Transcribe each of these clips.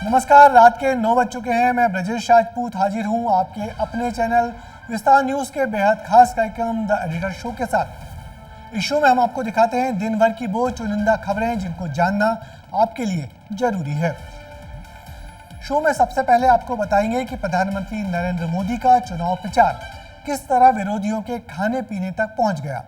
नमस्कार, रात के 9 बज चुके हैं। मैं ब्रजेश राजपूत हाजिर हूं आपके अपने चैनल विस्तार न्यूज़ के बेहद खास कार्यक्रम द एडिटर शो के साथ। इस शो में हम आपको दिखाते हैं दिन भर की वो चुनिंदा खबरें जिनको जानना आपके लिए जरूरी है। शो में सबसे पहले आपको बताएंगे कि प्रधानमंत्री नरेंद्र मोदी का चुनाव प्रचार किस तरह विरोधियों के खाने पीने तक पहुंच गया।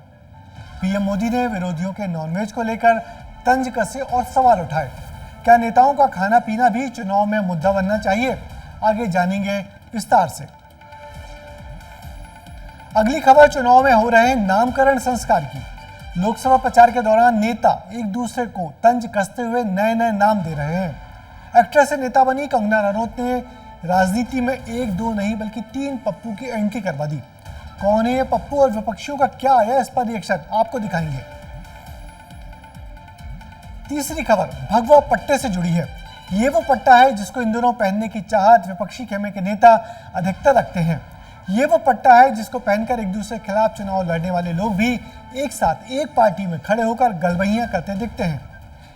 पीएम मोदी ने विरोधियों के नॉनवेज को लेकर तंज कसे और सवाल उठाए। क्या नेताओं का खाना पीना भी चुनाव में मुद्दा बनना चाहिए? आगे जानेंगे विस्तार से। अगली खबर चुनाव में हो रहे नामकरण संस्कार की। लोकसभा प्रचार के दौरान नेता एक दूसरे को तंज कसते हुए नए नए नाम दे रहे हैं। एक्ट्रेस से नेता बनी कंगना रनौत ने राजनीति में एक दो नहीं बल्कि 3 पप्पू की एंट्री करवा दी। कौन है ये पप्पू और विपक्षियों का क्या आया इस पर रिएक्शन आपको दिखाएंगे। तीसरी खबर भगवा पट्टे से जुड़ी है। ये वो पट्टा है जिसको इन दिनों पहनने की चाहत विपक्षी खेमे के नेता अधिकतर रखते हैं। ये वो पट्टा है जिसको पहनकर एक दूसरे के खिलाफ चुनाव लड़ने वाले लोग भी एक साथ एक पार्टी में खड़े होकर गलबहियां करते दिखते हैं।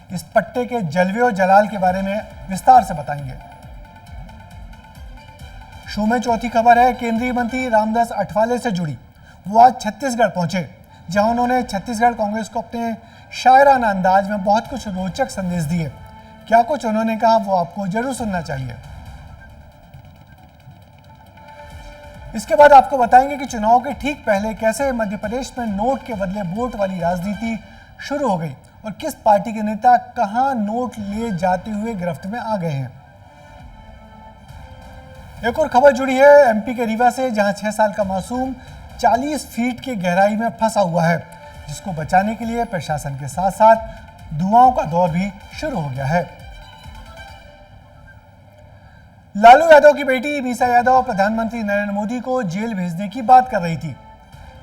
इस पट्टे के जलवे और जलाल के बारे में विस्तार से बताएंगे। शो में चौथी खबर है केंद्रीय मंत्री रामदास अठवाले से जुड़ी। वो आज छत्तीसगढ़ पहुंचे, जहां उन्होंने छत्तीसगढ़ कांग्रेस को अपने शायराना अंदाज में बहुत कुछ रोचक संदेश दिए। क्या कुछ उन्होंने कहा वो आपको जरूर सुनना चाहिए। इसके बाद आपको बताएंगे कि चुनाव के ठीक पहले कैसे मध्य प्रदेश में नोट के बदले वोट वाली राजनीति शुरू हो गई और किस पार्टी के नेता कहां नोट ले जाते हुए गिरफ्त में आ गए हैं। एक और खबर जुड़ी है एमपी के रीवा से, जहां 6 साल का मासूम 40 फीट की गहराई में फंसा हुआ है, जिसको बचाने के लिए प्रशासन के साथ साथ दुआओं का दौर भी शुरू हो गया है। लालू यादव की बेटी मीसा यादव प्रधानमंत्री नरेंद्र मोदी को जेल भेजने की बात कर रही थी,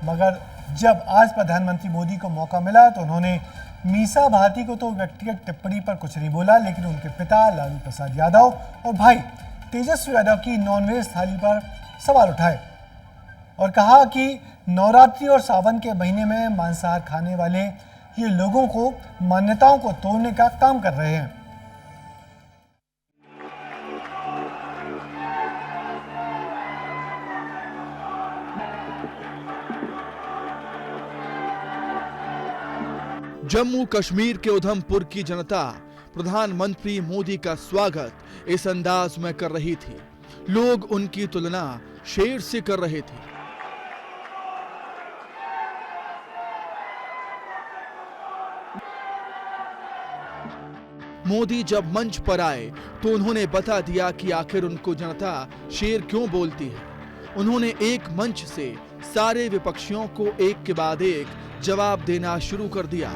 मगर जब आज प्रधानमंत्री मोदी को मौका मिला तो उन्होंने मीसा भारती को तो व्यक्तिगत टिप्पणी पर कुछ नहीं बोला, लेकिन उनके पिता लालू प्रसाद यादव और भाई तेजस्वी यादव की नॉनवेज थाली पर सवाल उठाए और कहा कि नवरात्रि और सावन के महीने में मांसाहार खाने वाले ये लोगों को मान्यताओं को तोड़ने का काम कर रहे हैं। जम्मू कश्मीर के उधमपुर की जनता प्रधानमंत्री मोदी का स्वागत इस अंदाज में कर रही थी। लोग उनकी तुलना शेर से कर रहे थे। मोदी जब मंच पर आए तो उन्होंने बता दिया कि आखिर उनको जनता शेर क्यों बोलती है। उन्होंने एक मंच से सारे विपक्षियों को एक के बाद एक जवाब देना शुरू कर दिया।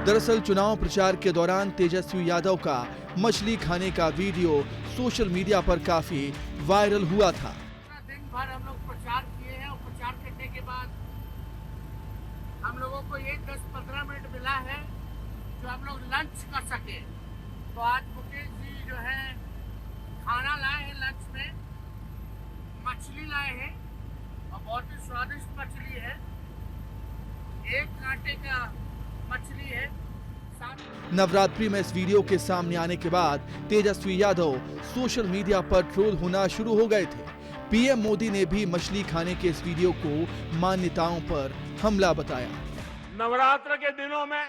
दरअसल चुनाव प्रचार के दौरान तेजस्वी यादव का मछली खाने का वीडियो सोशल मीडिया पर काफी वायरल हुआ था। दिन भर हम लोग प्रचार किए हैं और प्रचार करने के बाद हम लोगों को ये 10-15 मिनट मिला है जो हम लोग लंच कर सके। तो आज मुकेश जी जो है खाना लाए हैं, लंच में मछली लाए हैं और बहुत ही स्वादिष्ट मछली है। 1 कांटे का मछली है। नवरात्रि में इस वीडियो के सामने आने के बाद तेजस्वी यादव सोशल मीडिया पर ट्रोल होना शुरू हो गए थे। पीएम मोदी ने भी मछली खाने के इस वीडियो को मान्यताओं पर हमला बताया। नवरात्र के दिनों में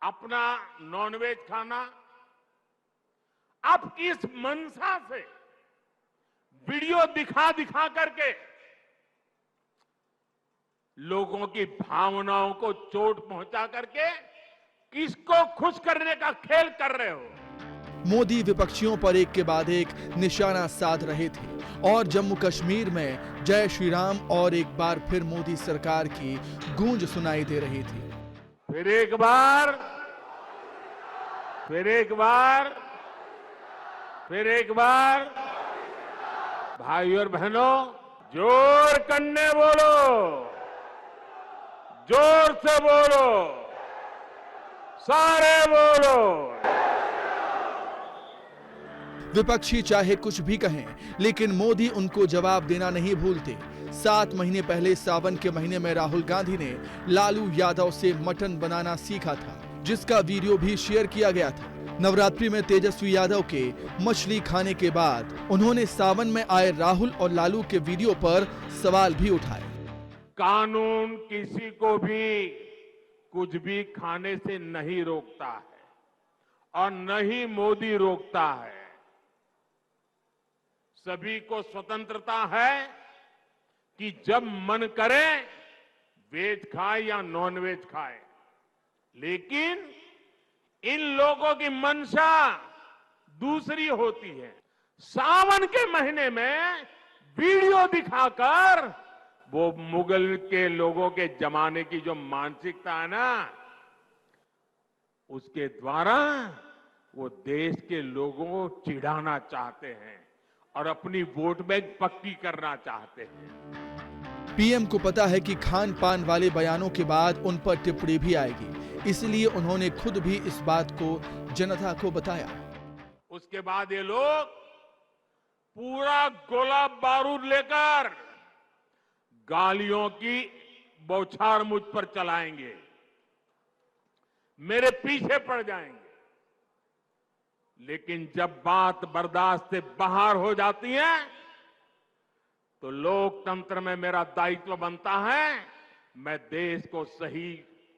अपना नॉनवेज खाना आप किस मनसा से वीडियो दिखा दिखा करके लोगों की भावनाओं को चोट पहुंचा करके किसको खुश करने का खेल कर रहे हो। मोदी विपक्षियों पर एक के बाद एक निशाना साध रहे थे और जम्मू कश्मीर में जय श्री राम और एक बार फिर मोदी सरकार की गूंज सुनाई दे रही थी। फिर एक बार भाई और बहनों जोर करने बोलो, जोर से बोलो, सारे बोलो। विपक्षी चाहे कुछ भी कहें, लेकिन मोदी उनको जवाब देना नहीं भूलते। 7 महीने पहले सावन के महीने में राहुल गांधी ने लालू यादव से मटन बनाना सीखा था। जिसका वीडियो भी शेयर किया गया था। नवरात्रि में तेजस्वी यादव के मछली खाने के बाद उन्होंने सावन में आए राहुल और लालू के वीडियो पर सवाल भी उठाए। कानून किसी को भी कुछ भी खाने से नहीं रोकता है और न ही मोदी रोकता है। सभी को स्वतंत्रता है कि जब मन करे वेज खाए या नॉन वेज खाए, लेकिन इन लोगों की मंशा दूसरी होती है। सावन के महीने में वीडियो दिखाकर वो मुगल के लोगों के जमाने की जो मानसिकता है ना, उसके द्वारा वो देश के लोगों को चिढ़ाना चाहते हैं और अपनी वोट बैंक पक्की करना चाहते हैं। पीएम को पता है कि खान पान वाले बयानों के बाद उन पर टिप्पणी भी आएगी, इसलिए उन्होंने खुद भी इस बात को जनता को बताया। उसके बाद ये लोग पूरा गोला बारूद लेकर गालियों की बौछार मुझ पर चलाएंगे, मेरे पीछे पड़ जाएंगे। लेकिन जब बात बर्दाश्त से बाहर हो जाती है तो लोकतंत्र में मेरा दायित्व बनता है मैं देश को सही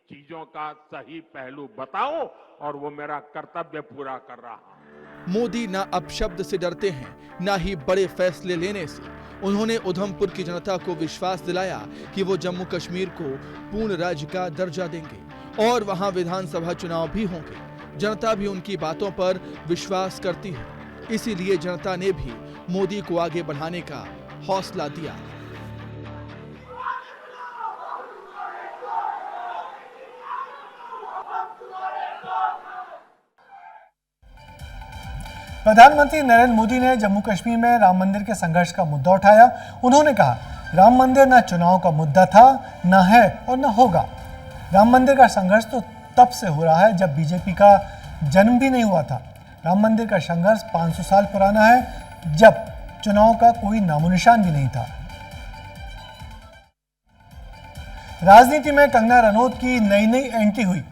चीजों का सही पहलू बताऊं और वो मेरा कर्तव्य पूरा कर रहा हूं। मोदी ना अपशब्द से डरते हैं, ना ही बड़े फैसले लेने से। उन्होंने उधमपुर की जनता को विश्वास दिलाया कि वो जम्मू कश्मीर को पूर्ण राज्य का दर्जा देंगे और वहां विधानसभा चुनाव भी होंगे। जनता भी उनकी बातों पर विश्वास करती है, इसीलिए जनता ने भी मोदी को आगे बढ़ाने का हौसला दिया। प्रधानमंत्री नरेंद्र मोदी ने जम्मू कश्मीर में राम मंदिर के संघर्ष का मुद्दा उठाया। उन्होंने कहा, राम मंदिर न चुनाव का मुद्दा था, न है और न होगा। राम मंदिर का संघर्ष तो तब से हो रहा है जब बीजेपी का जन्म भी नहीं हुआ था। राम मंदिर का संघर्ष 500 साल पुराना है, जब चुनाव का कोई नामोनिशान भी नहीं था। राजनीति में कंगना रनौत की नई नई एंट्री हुई,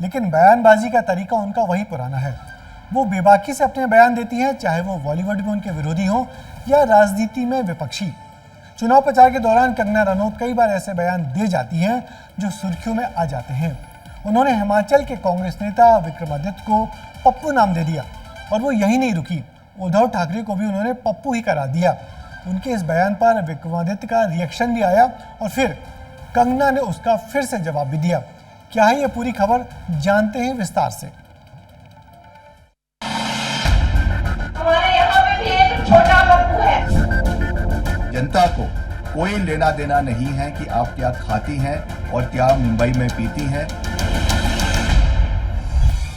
लेकिन बयानबाजी का तरीका उनका वही पुराना है। वो बेबाकी से अपने बयान देती हैं, चाहे वो बॉलीवुड में उनके विरोधी हों या राजनीति में विपक्षी। चुनाव प्रचार के दौरान कंगना रनौत कई बार ऐसे बयान दे जाती हैं जो सुर्खियों में आ जाते हैं। उन्होंने हिमाचल के कांग्रेस नेता विक्रमादित्य को पप्पू नाम दे दिया और वो यही नहीं रुकी, उद्धव ठाकरे को भी उन्होंने पप्पू ही करा दिया। उनके इस बयान पर विक्रमादित्य का रिएक्शन भी आया और फिर कंगना ने उसका फिर से जवाब भी दिया। क्या है ये पूरी खबर, जानते हैं विस्तार से। हमारे यहाँ पे भी एक छोटा पप्पू है। जनता को कोई लेना देना नहीं है कि आप क्या खाती हैं और क्या मुंबई में पीती हैं।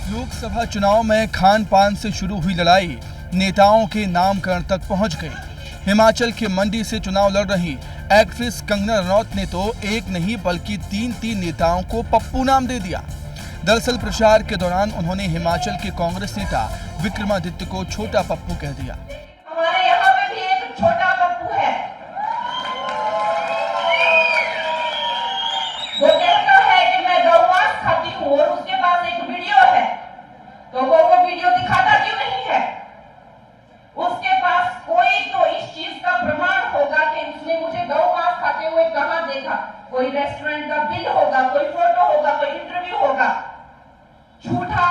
लोकसभा चुनाव में खान पान से शुरू हुई लड़ाई नेताओं के नामकरण तक पहुंच गई। हिमाचल के मंडी से चुनाव लड़ रही एक्ट्रेस कंगना रनौत ने तो एक नहीं बल्कि तीन नेताओं को पप्पू नाम दे दिया। दरअसल प्रचार के दौरान उन्होंने हिमाचल के कांग्रेस नेता विक्रमादित्य को छोटा पप्पू कह दिया। हमारे यहाँ पे भी एक छोटा पप्पू है। वो कहता है कि मैं गौमांस खाती हूँ और उसके पास एक वीडियो है, तो वो वीडियो दिखाता क्यों नहीं है? उसके पास कोई तो इस चीज का प्रमाण होगा कि उसने मुझे गौमांस खाते हुए कहाँ देखा। कोई रेस्टोरेंट का बिल होगा, कोई फोटो होगा, कोई इंटरव्यू होगा। झूठा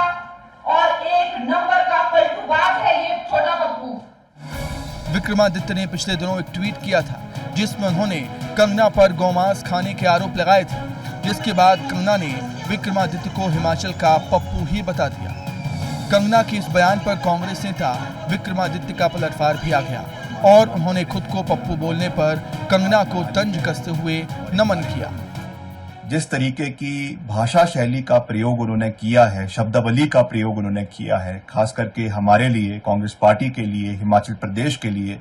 और एक नंबर का पलटूबाज है ये छोटा पप्पू। विक्रमादित्य ने पिछले दिनों एक ट्वीट किया था जिसमें उन्होंने कंगना पर गौमांस खाने के आरोप लगाए थे, जिसके बाद कंगना ने विक्रमादित्य को हिमाचल का पप्पू ही बता दिया। कंगना के इस बयान पर कांग्रेस नेता विक्रमादित्य का पलटवार भी आ गया और उन्होंने खुद को पप्पू बोलने पर कंगना को तंज कसते हुए नमन किया। जिस तरीके की भाषा शैली का प्रयोग उन्होंने किया है, शब्दावली का प्रयोग उन्होंने किया है, खास करके हमारे लिए, कांग्रेस पार्टी के लिए, हिमाचल प्रदेश के लिए,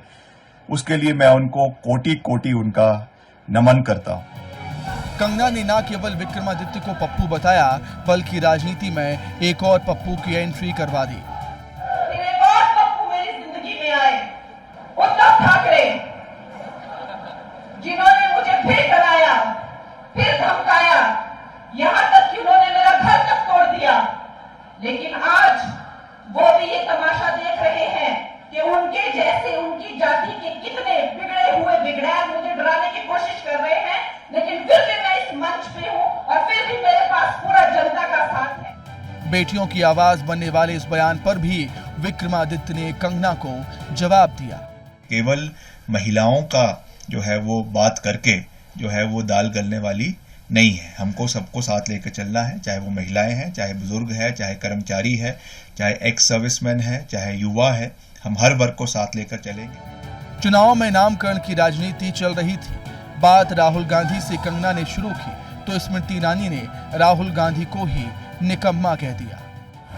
उसके लिए मैं उनको कोटि कोटि उनका नमन करता हूं। कंगना ने न केवल विक्रमादित्य को पप्पू बताया बल्कि राजनीति में एक और पप्पू की एंट्री करवा दी। एक और पप्पू मेरी जिंदगी में आए, उद्धव ठाकरे, जिन्होंने मुझे फिर डराया, फिर धमकाया, यहाँ तक कि उन्होंने मेरा घर तक तोड़ दिया। बेटियों की आवाज बनने वाले इस बयान पर भी विक्रमादित्य ने कंगना को जवाब दिया। केवल महिलाओं का जो है वो बात करके जो है वो दाल गलने वाली नहीं है। हमको सबको साथ लेकर चलना है, चाहे वो महिलाएं हैं, चाहे बुजुर्ग है, चाहे कर्मचारी है, चाहे एक्स सर्विसमैन है, चाहे युवा है, हम हर वर्ग को साथ लेकर चलेंगे। चुनाव में नामकरण की राजनीति चल रही थी। बात राहुल गांधी से कंगना ने शुरू की तो स्मृति ईरानी ने राहुल गांधी को ही निकम्मा कह दिया।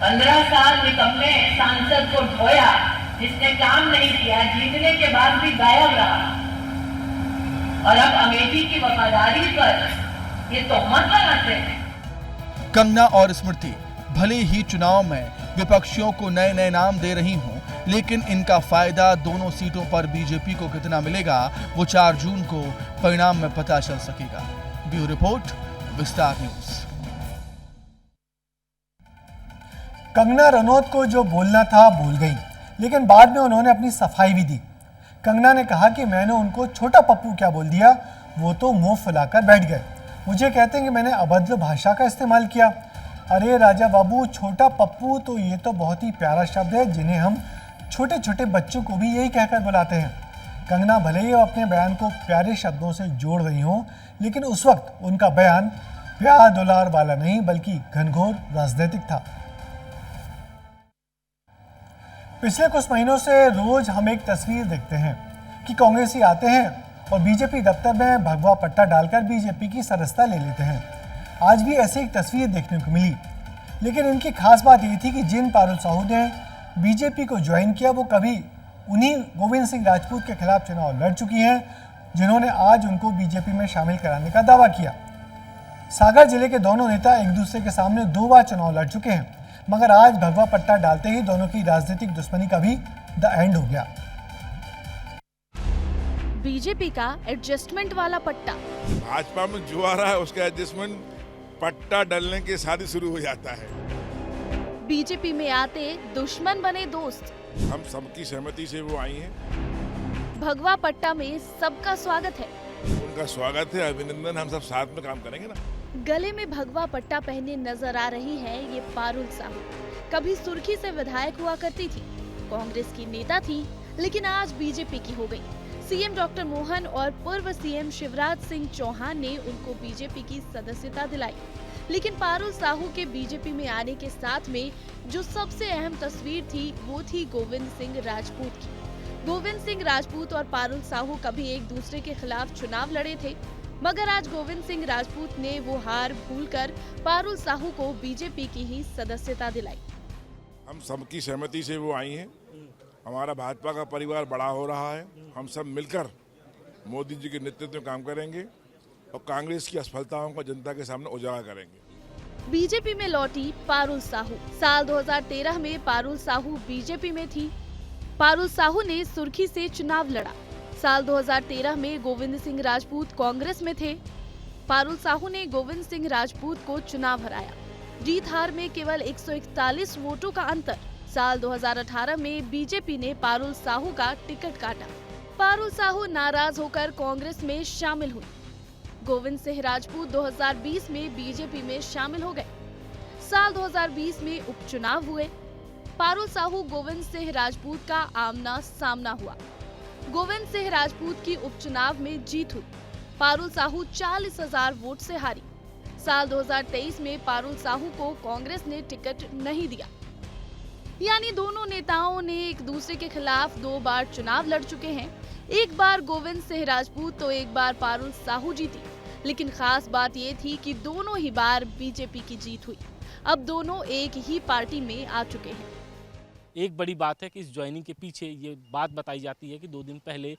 15 साल निकम्मे सांसद को ढोया, जिसने काम नहीं किया, जीतने के बाद भी गायब रहा, और अब अमेठी की वफादारी पर ये तोहमत लगाते हैं। कंगना और स्मृति भले ही चुनाव में विपक्षियों को नए नए नाम दे रही हों, लेकिन इनका फायदा दोनों सीटों पर बीजेपी को कितना मिलेगा वो 4 जून को परिणाम में पता चल सकेगा। ब्यूरो रिपोर्ट, विस्तार न्यूज। कंगना रनौत को जो बोलना था बोल गई, लेकिन बाद में उन्होंने अपनी सफाई भी दी। कंगना ने कहा कि मैंने उनको छोटा पप्पू क्या बोल दिया, वो तो मुंह फुलाकर बैठ गए। मुझे कहते हैं कि मैंने अभद्र भाषा का इस्तेमाल किया। अरे राजा बाबू, छोटा पप्पू तो ये तो बहुत ही प्यारा शब्द है जिन्हें हम छोटे छोटे बच्चों को भी यही कहकर बुलाते हैं। कंगना भले ही अपने बयान को प्यारे शब्दों से जोड़ रही हों, लेकिन उस वक्त उनका बयान प्यार दुलार वाला नहीं बल्कि घनघोर राजनीतिक था। पिछले कुछ महीनों से रोज हम एक तस्वीर देखते हैं कि कांग्रेसी आते हैं और बीजेपी दफ्तर में भगवा पट्टा डालकर बीजेपी की सदस्यता ले लेते हैं। आज भी ऐसी एक तस्वीर देखने को मिली, लेकिन इनकी खास बात ये थी कि जिन पारुल साहू ने बीजेपी को ज्वाइन किया वो कभी उन्हीं गोविंद सिंह राजपूत के खिलाफ चुनाव लड़ चुकी हैं, जिन्होंने आज उनको बीजेपी में शामिल कराने का दावा किया। सागर जिले के दोनों नेता एक दूसरे के सामने 2 बार चुनाव लड़ चुके हैं, मगर आज भगवा पट्टा डालते ही दोनों की राजनीतिक दुश्मनी का भी द एंड हो गया। बीजेपी का एडजस्टमेंट वाला पट्टा। भाजपा में जो आ रहा है उसका एडजस्टमेंट पट्टा डालने के साथ ही शुरू हो जाता है। बीजेपी में आते दुश्मन बने दोस्त। हम सबकी सहमति से वो आई हैं। भगवा पट्टा में सबका स्वागत है। उनका स्वागत है, अभिनंदन, हम सब साथ में काम करेंगे ना। गले में भगवा पट्टा पहने नजर आ रही हैं ये पारुल साहू। कभी सुर्खी से विधायक हुआ करती थी, कांग्रेस की नेता थी, लेकिन आज बीजेपी की हो गई। सीएम डॉक्टर मोहन और पूर्व सीएम शिवराज सिंह चौहान ने उनको बीजेपी की सदस्यता दिलाई, लेकिन पारुल साहू के बीजेपी में आने के साथ में जो सबसे अहम तस्वीर थी वो थी गोविंद सिंह राजपूत की। गोविंद सिंह राजपूत और पारुल साहू कभी एक दूसरे के खिलाफ चुनाव लड़े थे, मगर आज गोविंद सिंह राजपूत ने वो हार भूलकर पारुल साहू को बीजेपी की ही सदस्यता दिलाई। हम सबकी सहमति से वो आई हैं। हमारा भाजपा का परिवार बड़ा हो रहा है। हम सब मिलकर मोदी जी के नेतृत्व में काम करेंगे और कांग्रेस की असफलताओं को जनता के सामने उजागर करेंगे। बीजेपी में लौटी पारुल साहू। साल 2013 में पारुल साहू बीजेपी में थी। पारुल साहू ने सुर्खी से चुनाव लड़ा। साल 2013 में गोविंद सिंह राजपूत कांग्रेस में थे। पारुल साहू ने गोविंद सिंह राजपूत को चुनाव हराया। जीत हार में केवल 141 वोटों का अंतर। साल 2018 में बीजेपी ने पारुल साहू का टिकट काटा। पारुल साहू नाराज होकर कांग्रेस में शामिल हुई। गोविंद सिंह राजपूत 2020 में बीजेपी में शामिल हो गए। साल 2020 में उपचुनाव हुए। पारुल साहू गोविंद सिंह राजपूत का आमना सामना हुआ। गोविंद सिंह राजपूत की उपचुनाव में जीत हुई। पारुल साहू 40,000 वोट से हारी। साल 2023 में पारुल साहू को कांग्रेस ने टिकट नहीं दिया। यानी दोनों नेताओं ने एक दूसरे के खिलाफ 2 बार चुनाव लड़ चुके हैं। एक बार गोविंद सिंह राजपूत तो एक बार पारुल साहू जीती, लेकिन खास बात ये थी कि दोनों ही बार बीजेपी की जीत हुई। अब दोनों एक ही पार्टी में आ चुके हैं। एक बड़ी बात है कि इस ज्वाइनिंग के पीछे ये बात बताई जाती है कि 2 दिन पहले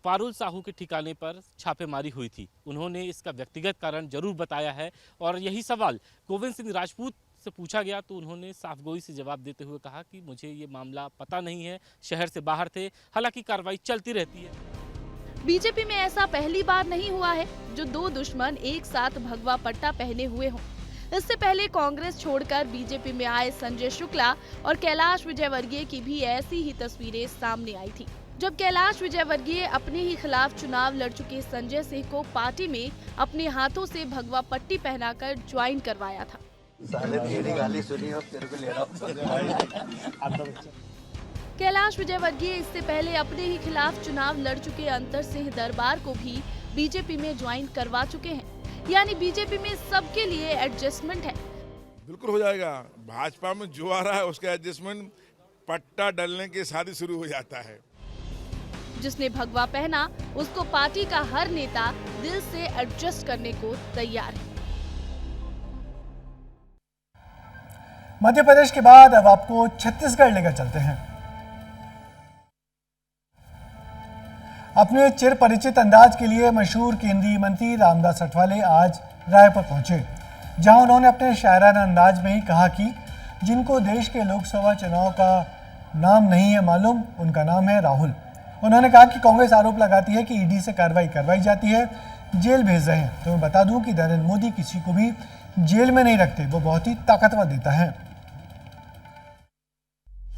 पारुल साहू के ठिकाने पर छापेमारी हुई थी। उन्होंने इसका व्यक्तिगत कारण जरूर बताया है और यही सवाल गोविंद सिंह राजपूत से पूछा गया तो उन्होंने साफगोई से जवाब देते हुए कहा कि मुझे ये मामला पता नहीं है, शहर से बाहर थे, हालांकि कार्रवाई चलती रहती है। बीजेपी में ऐसा पहली बार नहीं हुआ है जो 2 दुश्मन एक साथ भगवा पट्टा पहने हुए हों। इससे पहले कांग्रेस छोड़कर बीजेपी में आए संजय शुक्ला और कैलाश विजयवर्गीय की भी ऐसी ही तस्वीरें सामने आई थी। जब कैलाश विजयवर्गीय अपने ही खिलाफ चुनाव लड़ चुके संजय सिंह को पार्टी में अपने हाथों से भगवा पट्टी पहनाकर ज्वाइन करवाया था। साले तेरी गाली सुनी और तेरे को ले रहा हूँ। कैलाश विजयवर्गीय इससे पहले अपने ही खिलाफ चुनाव लड़ चुके अंतर सिंह दरबार को भी बीजेपी में ज्वाइन करवा चुके हैं। यानी बीजेपी में सबके लिए एडजस्टमेंट है। बिल्कुल हो जाएगा। भाजपा में जो आ रहा है उसका एडजस्टमेंट पट्टा डलने के साथ ही शुरू हो जाता है। जिसने भगवा पहना उसको पार्टी का हर नेता दिल से एडजस्ट करने को तैयार है। मध्य प्रदेश के बाद अब आपको छत्तीसगढ़ लेकर चलते हैं। अपने चिर परिचित अंदाज के लिए मशहूर केंद्रीय मंत्री रामदास अठावले आज रायपुर पहुंचे, जहां उन्होंने अपने शायराना अंदाज में ही कहा कि जिनको देश के लोकसभा चुनाव का नाम नहीं है मालूम, उनका नाम है राहुल। उन्होंने कहा कि कांग्रेस आरोप लगाती है कि ईडी से कार्रवाई करवाई जाती है, जेल भेज रहे हैं। तो मैं बता दूं कि नरेंद्र मोदी किसी को भी जेल में नहीं रखते, वो बहुत ही ताकतवर नेता है।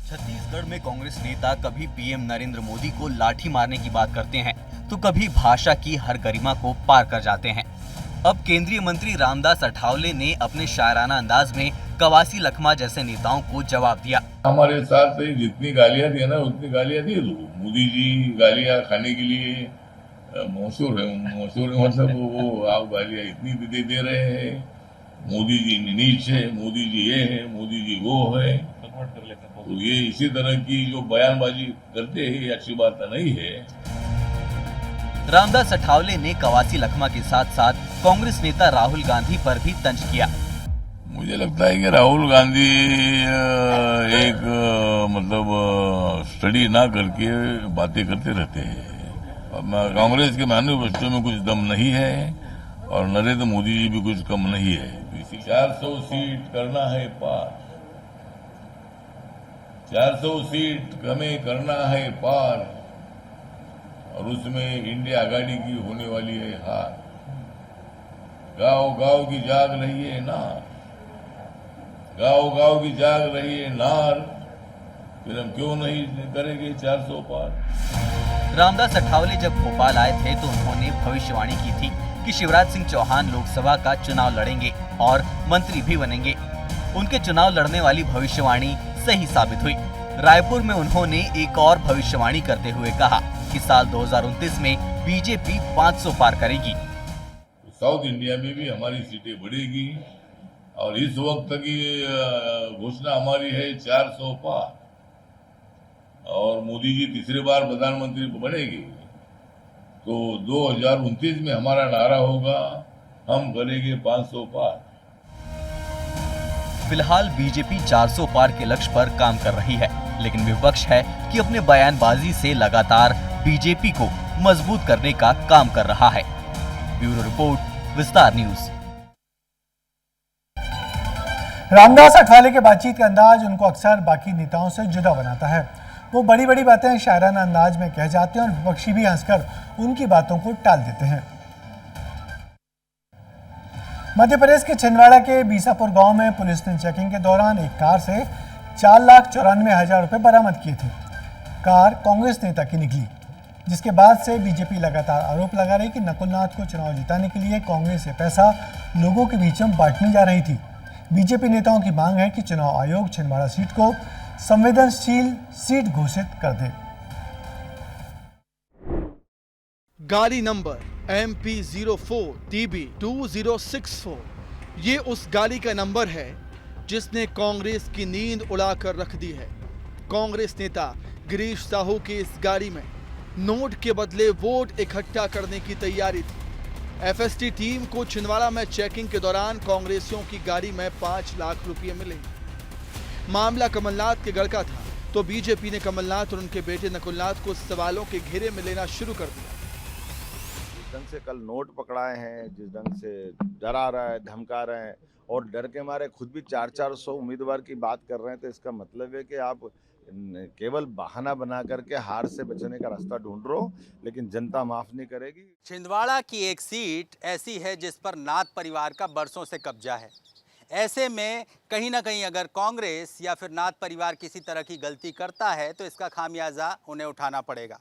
छत्तीसगढ़ में कांग्रेस नेता कभी पीएम नरेंद्र मोदी को लाठी मारने की बात करते हैं तो कभी भाषा की हर गरिमा को पार कर जाते हैं। अब केंद्रीय मंत्री रामदास अठावले ने अपने शायराना अंदाज में कवासी लखमा जैसे नेताओं को जवाब दिया। हमारे साथ जितनी गालियां दी ना उतनी गालियां दी। मोदी जी गालियां खाने के लिए मशहूर है मतलब वो आप गालियां इतनी दे रहे हैं। मोदी जी नीच है, मोदी जी ये है, मोदी जी वो है। तो ये इसी तरह की जो बयानबाजी करते हैं ये अच्छी बात नहीं है। रामदास अठावले ने कवासी लखमा के साथ साथ कांग्रेस नेता राहुल गांधी पर भी तंज किया। मुझे लगता है कि राहुल गांधी एक मतलब स्टडी ना करके बातें करते रहते हैं। कांग्रेस के मैनिफेस्टो में कुछ दम नहीं है और नरेंद्र मोदी जी भी कुछ कम नहीं है। 400 सीट करना है पार, 400 सीट हमें करना है पार और उसमें इंडिया आघाड़ी की होने वाली है हार। गांव गांव की जाग रही है नार, गांव गांव की जाग रही है नार, फिर हम क्यों नहीं करेंगे 400 पार। रामदास अठावले जब भोपाल आए थे तो उन्होंने भविष्यवाणी की थी कि शिवराज सिंह चौहान लोकसभा का चुनाव लड़ेंगे और मंत्री भी बनेंगे। उनके चुनाव लड़ने वाली भविष्यवाणी सही साबित हुई। रायपुर में उन्होंने एक और भविष्यवाणी करते हुए कहा कि साल 2029 में बीजेपी 500 पार करेगी। साउथ इंडिया में भी हमारी सीटें बढ़ेगी और इस वक्त की घोषणा हमारी है 400 पार और मोदी जी तीसरी बार प्रधानमंत्री बनेगी। तो 2029 में हमारा नारा होगा हम करेंगे 500 पार। फिलहाल बीजेपी 400 पार के लक्ष्य पर काम कर रही है, लेकिन विपक्ष है कि अपने बयानबाजी से लगातार बीजेपी को मजबूत करने का काम कर रहा है। ब्यूरो रिपोर्ट, विस्तार न्यूज। रामदास अठावले के बातचीत का अंदाज उनको अक्सर बाकी नेताओं से जुदा बनाता है। वो बड़ी बड़ी बातें शायराना अंदाज में कह जाते हैं और विपक्षी भी हंसकर उनकी बातों को टाल देते हैं। मध्य प्रदेश के छिंदवाड़ा के बीसापुर गांव में पुलिस ने चेकिंग के दौरान एक कार से 4,94,000 रुपए बरामद किए थे। कार कांग्रेस नेता की निकली, जिसके बाद से बीजेपी लगातार आरोप लगा रही कि नकुलनाथ को चुनाव जिताने के लिए कांग्रेस से पैसा लोगों के बीच में बांटने जा रही थी। बीजेपी नेताओं की मांग है कि चुनाव आयोग छिंदवाड़ा सीट को संवेदनशील सीट घोषित कर दे। गाड़ी नंबर MP04TB2064 ये उस गाड़ी का नंबर है जिसने कांग्रेस की नींद उड़ाकर रख दी है। कांग्रेस नेता गिरीश साहू की इस गाड़ी में नोट के बदले वोट इकट्ठा करने की तैयारी थी। एफएसटी टीम को छिंदवाड़ा में चेकिंग के दौरान कांग्रेसियों की गाड़ी में 5 लाख रुपए मिले। मामला कमलनाथ के गढ़ का था, तो बीजेपी ने कमलनाथ और उनके बेटे नकुलनाथ को सवालों के घेरे में लेना शुरू कर दिया। जिस ढंग से कल नोट पकड़ाए हैं, जिस ढंग से डरा रहा है, धमका रहे हैं और डर के मारे खुद भी 400 उम्मीदवार की बात कर रहे हैं, तो इसका मतलब है कि आप केवल बहाना बना करके हार से बचने का रास्ता ढूंढ रहे हो, लेकिन जनता माफ नहीं करेगी। छिंदवाड़ा की एक सीट ऐसी है जिस पर नाथ परिवार का बरसों से कब्जा है। ऐसे में कहीं ना कहीं अगर कांग्रेस या फिर नाथ परिवार किसी तरह की गलती करता है तो इसका खामियाजा उन्हें उठाना पड़ेगा।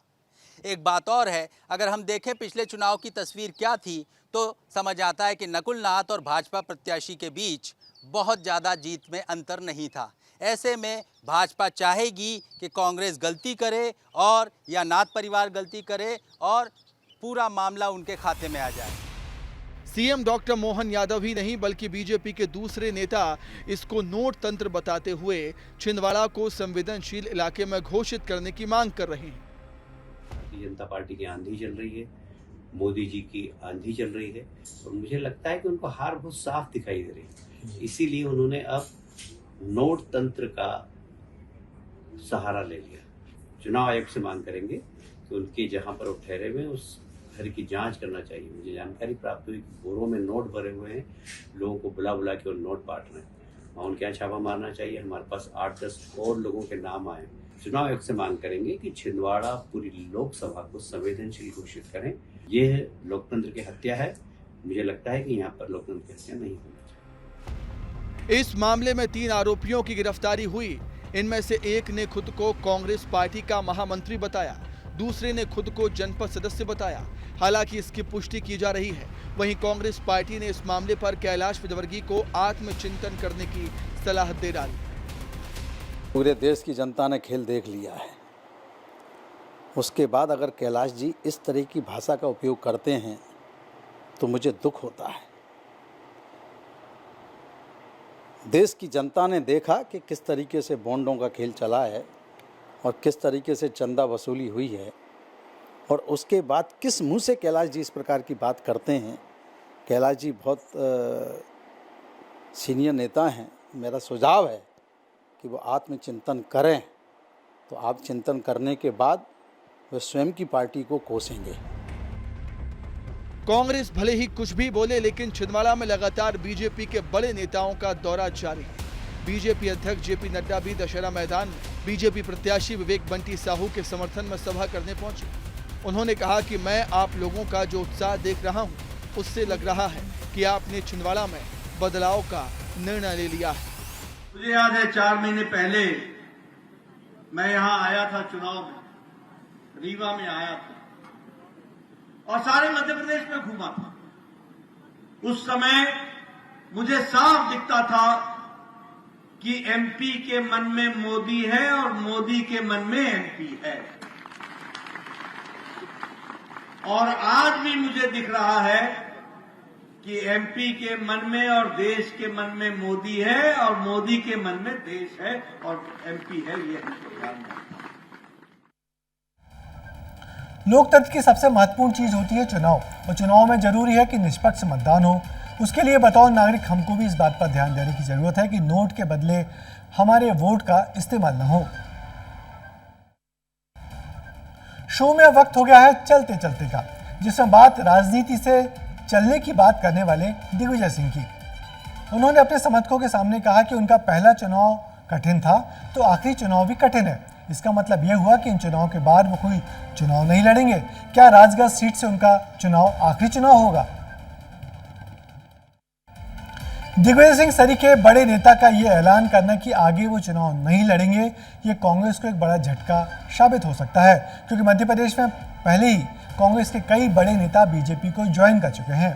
एक बात और है, अगर हम देखें पिछले चुनाव की तस्वीर क्या थी तो समझ आता है कि नकुलनाथ और भाजपा प्रत्याशी के बीच बहुत ज़्यादा जीत में अंतर नहीं था। ऐसे में भाजपा चाहेगी कि कांग्रेस गलती करे और या नाथ परिवार गलती करे और पूरा मामला उनके खाते में आ जाए। सीएम डॉक्टर मोहन यादव ही नहीं बल्कि बीजेपी के दूसरे नेता इसको नोट तंत्र बताते हुए छिंदवाड़ा को संवेदनशील इलाके में घोषित करने की मांग कर रहे हैं। भारतीय जनता पार्टी की आंधी चल रही है, मोदी जी की आंधी चल रही है और मुझे लगता है कि उनको हार बहुत साफ दिखाई दे रही है। इसीलिए उन्होंने अब नोट तंत्र का सहारा ले लिया। चुनाव आयोग से मांग करेंगे कि उनके जहां पर वो ठहरे हुए उस घर की जांच करना चाहिए। मुझे जानकारी प्राप्त हुई कि बोरों में नोट भरे हुए हैं, लोगों को बुला बुला के वो नोट बांट रहे हैं। वहाँ उनके यहाँ छापा मारना चाहिए। हमारे पास 8-10 और लोगों के नाम आए। चुनाव आयोग से मांग करेंगे कि छिंदवाड़ा पूरी लोकसभा को संवेदनशील घोषित करें। यह लोकतंत्र की हत्या है। मुझे लगता है कि यहाँ पर लोकतंत्र की हत्या नहीं होनी चाहिए। इस मामले में 3 आरोपियों की गिरफ्तारी हुई। इनमें से एक ने खुद को कांग्रेस पार्टी का महामंत्री बताया, दूसरे ने खुद को जनपद सदस्य बताया। हालांकि इसकी पुष्टि की जा रही है। वहीं कांग्रेस पार्टी ने इस मामले पर कैलाश विजयवर्गीय को आत्मचिंतन करने की सलाह दे डाली। पूरे देश की जनता ने खेल देख लिया है। उसके बाद अगर कैलाश जी इस तरह की भाषा का उपयोग करते हैं तो मुझे दुख होता है। देश की जनता ने देखा कि किस तरीके से बॉन्डों का खेल चला है और किस तरीके से चंदा वसूली हुई है और उसके बाद किस मुंह से कैलाश जी इस प्रकार की बात करते हैं। कैलाश जी बहुत सीनियर नेता हैं। मेरा सुझाव है कि वो आत्मचिंतन करें, तो आप चिंतन करने के बाद वे स्वयं की पार्टी को कोसेंगे। कांग्रेस भले ही कुछ भी बोले, लेकिन छिंदवाड़ा में लगातार बीजेपी के बड़े नेताओं का दौरा जारी है। बीजेपी अध्यक्ष जेपी नड्डा भी दशहरा मैदान में बीजेपी प्रत्याशी विवेक बंटी साहू के समर्थन में सभा करने पहुंचे। उन्होंने कहा कि मैं आप लोगों का जो उत्साह देख रहा हूं, उससे लग रहा है कि आपने छिंदवाड़ा में बदलाव का निर्णय ले लिया है। मुझे याद है 4 महीने पहले मैं यहां आया था, चुनाव में रीवा में आया था और सारे मध्य प्रदेश में घूमा था। उस समय मुझे साफ दिखता था कि एमपी के मन में मोदी है और मोदी के मन में एमपी है। और आज भी मुझे दिख रहा है कि एमपी के मन में और देश के मन में मोदी है और मोदी के मन में देश है और एमपी है। ये लोकतंत्र की सबसे महत्वपूर्ण चीज होती है चुनाव, और चुनाव में जरूरी है कि निष्पक्ष मतदान हो। उसके लिए बतौर नागरिक हमको भी इस बात पर ध्यान देने की जरूरत है कि नोट के बदले हमारे वोट का इस्तेमाल न हो। शो में वक्त हो गया है चलते चलते का, जिसमें बात राजनीति से चलने की बात करने वाले दिग्विजय सिंह की। उन्होंने अपने समर्थकों के सामने कहा कि उनका पहला चुनाव कठिन था तो आखिरी चुनाव भी कठिन है। इसका मतलब यह हुआ कि इन चुनाव के बाद वो कोई चुनाव नहीं लड़ेंगे। क्या राजगढ़ सीट से उनका चुनाव आखिरी चुनाव होगा? दिग्विजय सिंह सरीखे बड़े नेता का ये ऐलान करना कि आगे वो चुनाव नहीं लड़ेंगे, ये कांग्रेस को एक बड़ा झटका साबित हो सकता है, क्योंकि मध्य प्रदेश में पहले ही कांग्रेस के कई बड़े नेता बीजेपी को ज्वाइन कर चुके हैं।